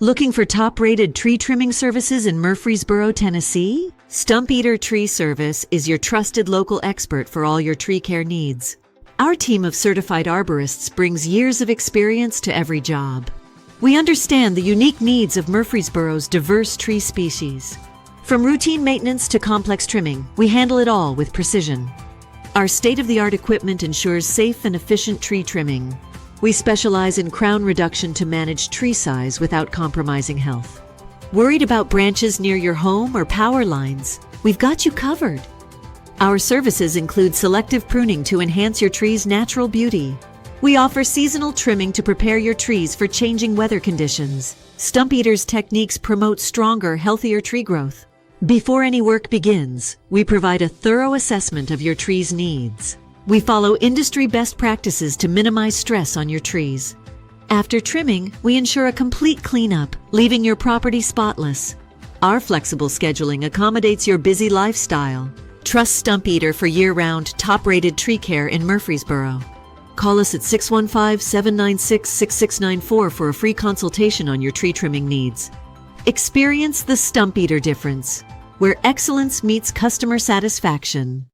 Looking for top-rated tree trimming services in Murfreesboro, Tennessee? Stump Eater Tree Service is your trusted local expert for all your tree care needs. Our team of certified arborists brings years of experience to every job. We understand the unique needs of Murfreesboro's diverse tree species. From routine maintenance to complex trimming, we handle it all with precision. Our state-of-the-art equipment ensures safe and efficient tree trimming. We specialize in crown reduction to manage tree size without compromising health. Worried about branches near your home or power lines? We've got you covered. Our services include selective pruning to enhance your tree's natural beauty. We offer seasonal trimming to prepare your trees for changing weather conditions. Stump Eater's techniques promote stronger, healthier tree growth. Before any work begins, we provide a thorough assessment of your tree's needs. We follow industry best practices to minimize stress on your trees. After trimming, we ensure a complete cleanup, leaving your property spotless. Our flexible scheduling accommodates your busy lifestyle. Trust Stump Eater for year-round, top-rated tree care in Murfreesboro. Call us at 615-796-6694 for a free consultation on your tree trimming needs. Experience the Stump Eater difference, where excellence meets customer satisfaction.